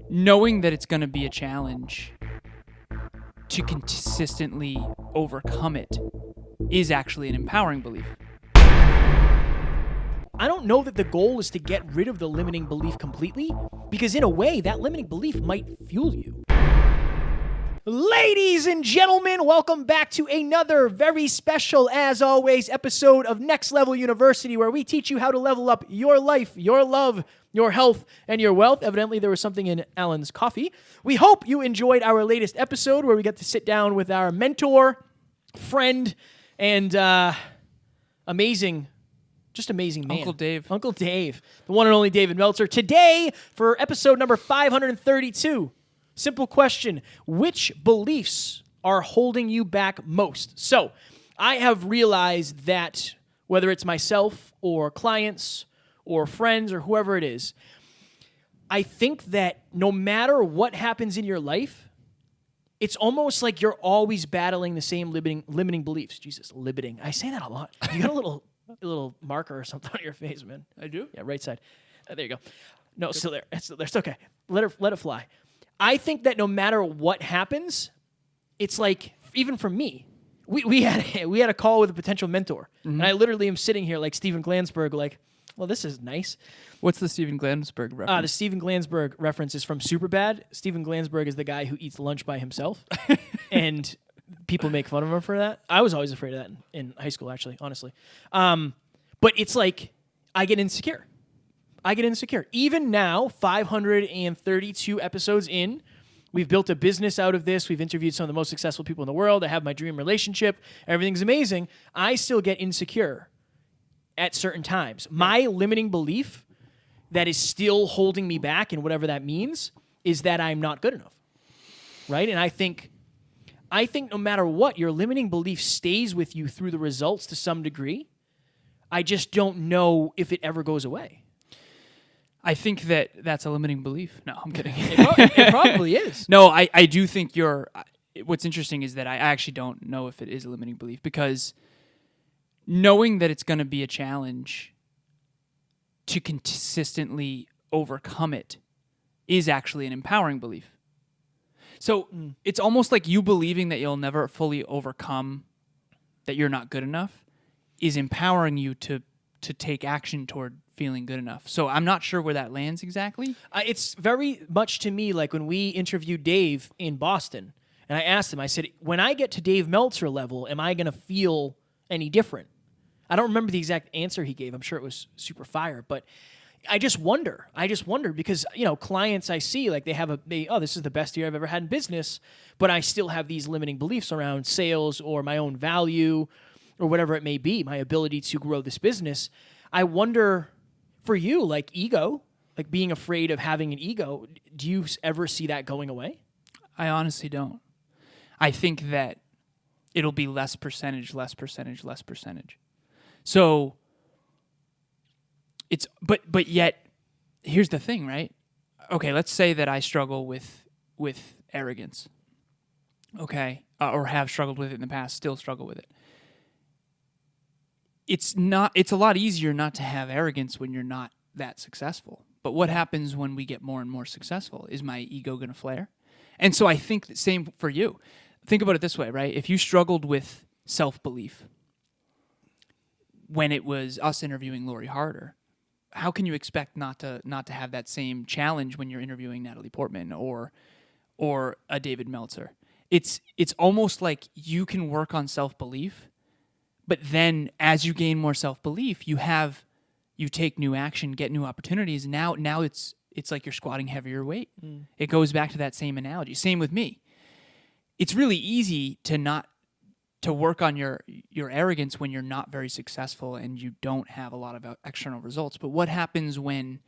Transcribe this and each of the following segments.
knowing that it's going to be a challenge to consistently overcome it is actually an empowering belief. I don't know that the goal is to get rid of the limiting belief completely, because in a way, that limiting belief might fuel you. Ladies and gentlemen, welcome back to another very special, as always, episode of Next Level University, where we teach you how to level up your life, your love, your health, and your wealth. Evidently, there was something in Alan's coffee. We hope you enjoyed our latest episode where we get to sit down with our mentor, friend, and amazing man. Uncle Dave, the one and only David Meltzer. Today, for episode number 532, simple question: which beliefs are holding you back most? So, I have realized that whether it's myself or clients or friends or whoever it is, I think that no matter what happens in your life, it's almost like you're always battling the same limiting beliefs. Jesus, limiting. I say that a lot. You got a little marker or something on your face, man. I do? Yeah, right side. There you go. No, still there. It's okay. Let it fly. I think that no matter what happens, it's like, even for me, we had a call with a potential mentor, and I literally am sitting here like Steven Glansberg, like, well, this is nice. What's the Steven Glansberg reference? The Steven Glansberg reference is from Superbad. Steven Glansberg is the guy who eats lunch by himself, and people make fun of him for that. I was always afraid of that in high school, actually, honestly. But it's like, I get insecure. Even now, 532 episodes in, we've built a business out of this. We've interviewed some of the most successful people in the world. I have my dream relationship. Everything's amazing. I still get insecure at certain times. My limiting belief that is still holding me back, and whatever that means, is that I'm not good enough, right? And I think no matter what, your limiting belief stays with you through the results to some degree. I just don't know if it ever goes away. I think that's a limiting belief. No, I'm kidding. It probably is. No, I do think what's interesting is that I actually don't know if it is a limiting belief, because knowing that it's going to be a challenge to consistently overcome it is actually an empowering belief. So it's almost like you believing that you'll never fully overcome, that you're not good enough, is empowering you to take action toward feeling good enough. So I'm not sure where that lands exactly. It's very much to me like when we interviewed Dave in Boston, and I asked him, I said, when I get to Dave Meltzer level, am I going to feel any different? I don't remember the exact answer he gave. I'm sure it was super fire, but I just wonder because, clients I see, like this is the best year I've ever had in business, but I still have these limiting beliefs around sales or my own value or whatever it may be, my ability to grow this business. I wonder, for you, like ego, like being afraid of having an ego, do you ever see that going away? I honestly don't. I think that it'll be less percentage. So but yet, here's the thing, right? Okay, let's say that I struggle with arrogance, okay, or have struggled with it in the past, still struggle with it. It's a lot easier not to have arrogance when you're not that successful. But what happens when we get more and more successful? Is my ego going to flare? And so I think the same for you. Think about it this way, right? If you struggled with self-belief when it was us interviewing Lori Harder, how can you expect not to have that same challenge when you're interviewing Natalie Portman or a David Meltzer? It's almost like you can work on self-belief, but then as you gain more self-belief, you take new action, get new opportunities. Now it's like you're squatting heavier weight. It goes back to that same analogy. Same with me. It's really easy to work on your arrogance when you're not very successful and you don't have a lot of external results. But what happens when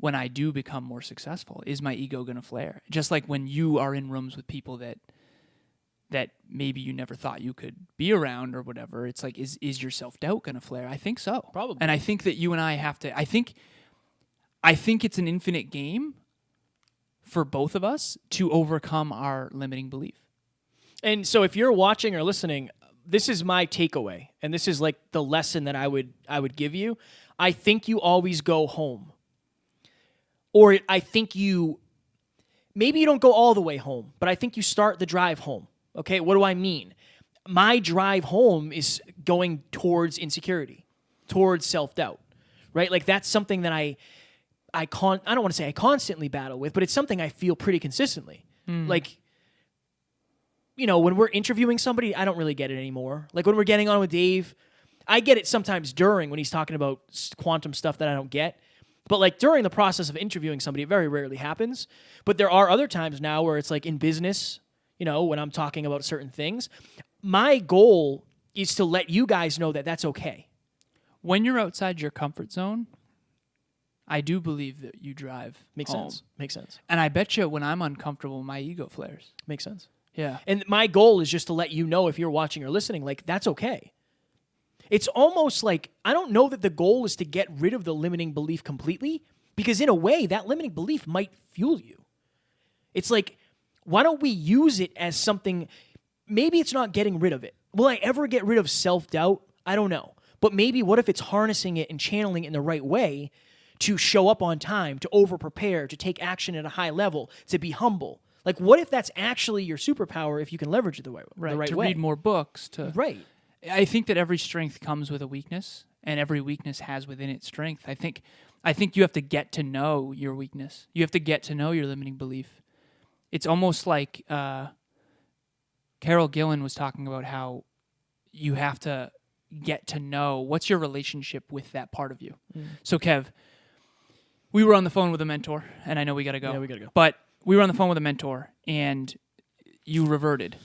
I do become more successful? Is my ego going to flare? Just like when you are in rooms with people that maybe you never thought you could be around or whatever, it's like, is your self-doubt going to flare? I think so. Probably. And I think that you and I have to, I think it's an infinite game for both of us to overcome our limiting belief. And so if you're watching or listening, this is my takeaway, and this is like the lesson that I would give you. I think you always go home. Or I think you maybe you don't go all the way home, but I think you start the drive home. Okay, what do I mean? My drive home is going towards insecurity, towards self-doubt, right? Like that's something that I don't want to say I constantly battle with, but it's something I feel pretty consistently. Like, when we're interviewing somebody, I don't really get it anymore. Like when we're getting on with Dave, I get it sometimes during when he's talking about quantum stuff that I don't get. But like during the process of interviewing somebody, it very rarely happens. But there are other times now where it's like in business, when I'm talking about certain things. My goal is to let you guys know that that's okay. When you're outside your comfort zone, I do believe that you drive Makes home. sense. Makes sense. And I bet you when I'm uncomfortable, my ego flares. Makes sense. Yeah. And my goal is just to let you know if you're watching or listening, like that's okay. It's almost like, I don't know that the goal is to get rid of the limiting belief completely, because in a way, that limiting belief might fuel you. It's like, why don't we use it as something, maybe it's not getting rid of it. Will I ever get rid of self-doubt? I don't know. But maybe what if it's harnessing it and channeling it in the right way to show up on time, to over-prepare, to take action at a high level, to be humble? Like, what if that's actually your superpower if you can leverage it the right way? To read more books. Right. I think that every strength comes with a weakness, and every weakness has within it strength. I think you have to get to know your weakness. You have to get to know your limiting belief. It's almost like Carol Gillen was talking about how you have to get to know what's your relationship with that part of you. So, Kev, we were on the phone with a mentor, and I know we got to go. Yeah, we got to go. But we were on the phone with a mentor, and you reverted.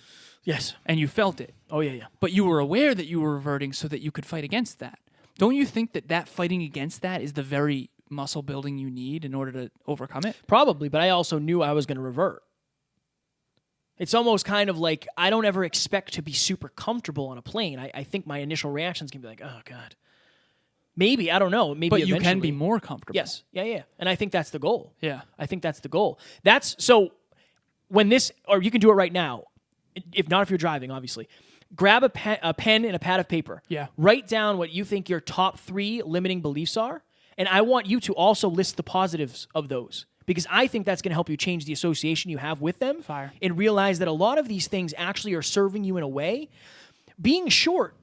Yes. And you felt it. Oh, yeah. But you were aware that you were reverting so that you could fight against that. Don't you think that fighting against that is the very muscle building you need in order to overcome it? Probably, but I also knew I was going to revert. It's almost kind of like I don't ever expect to be super comfortable on a plane. I think my initial reactions can be like, oh, God. Maybe, I don't know. Maybe but you eventually. can be more comfortable. Yes. Yeah. And I think that's the goal. Yeah. I think that's the goal. So when this, or you can do it right now, if not if you're driving, obviously. Grab a pen and a pad of paper. Yeah. Write down what you think your top 3 limiting beliefs are, and I want you to also list the positives of those, because I think that's going to help you change the association you have with them. Fire. And realize that a lot of these things actually are serving you in a way. Being short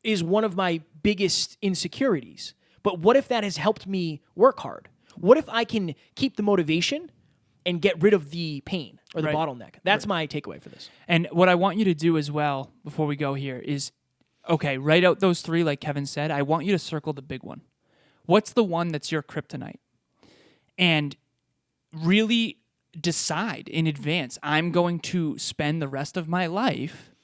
is one of my biggest insecurities, but what if that has helped me work hard? What if I can keep the motivation and get rid of the pain or the bottleneck? That's my takeaway for this. And what I want you to do as well before we go here is, okay, write out those 3 like Kevin said. I want you to circle the big one. What's the one that's your kryptonite? And really decide in advance, I'm going to spend the rest of my life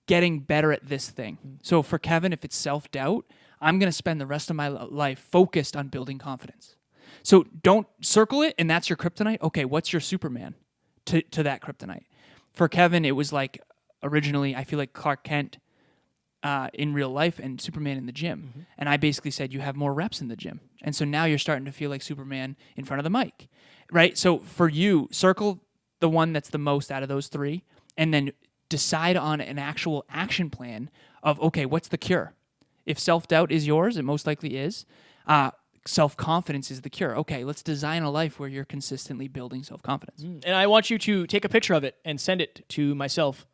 getting better at this thing. So for Kevin, if it's self-doubt, I'm going to spend the rest of my life focused on building confidence. So don't circle it, and that's your kryptonite. Okay, what's your Superman to that kryptonite? For Kevin, it was like originally, I feel like Clark Kent in real life and Superman in the gym. Mm-hmm. And I basically said, you have more reps in the gym. And so now you're starting to feel like Superman in front of the mic, right? So for you, circle the one that's the most out of those 3, and then decide on an actual action plan of, okay, what's the cure? If self-doubt is yours, it most likely is, self-confidence is the cure. Okay, let's design a life where you're consistently building self-confidence. And I want you to take a picture of it and send it to myself.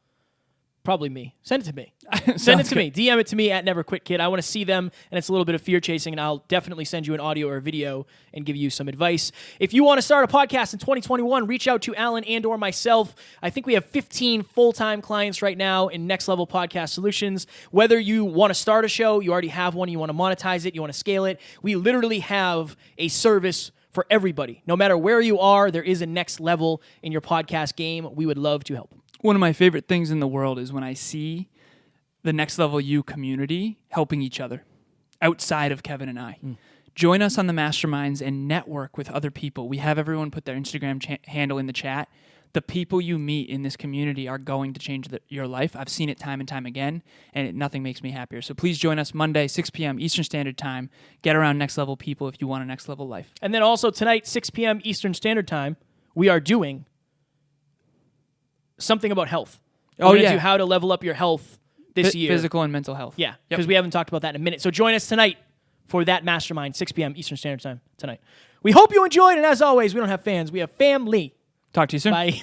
Probably me. Send it to me. Send it to me. DM it to me at NeverQuitKid. I want to see them, and it's a little bit of fear chasing, and I'll definitely send you an audio or a video and give you some advice. If you want to start a podcast in 2021, reach out to Alan and or myself. I think we have 15 full-time clients right now in Next Level Podcast Solutions. Whether you want to start a show, you already have one, you want to monetize it, you want to scale it, we literally have a service for everybody. No matter where you are, there is a next level in your podcast game. We would love to help. One of my favorite things in the world is when I see the Next Level U community helping each other outside of Kevin and I. Join us on the masterminds and network with other people. We have everyone put their Instagram handle in the chat. The people you meet in this community are going to change your life. I've seen it time and time again, and nothing makes me happier. So please join us Monday, 6 p.m. Eastern Standard Time. Get around Next Level people if you want a Next Level life. And then also tonight, 6 p.m. Eastern Standard Time, we are doing something about health. We're going to do how to level up your health this year. Physical and mental health. Yeah, because we haven't talked about that in a minute. So join us tonight for that mastermind, 6 p.m. Eastern Standard Time tonight. We hope you enjoyed, and as always, we don't have fans, we have family. Talk to you soon. Bye.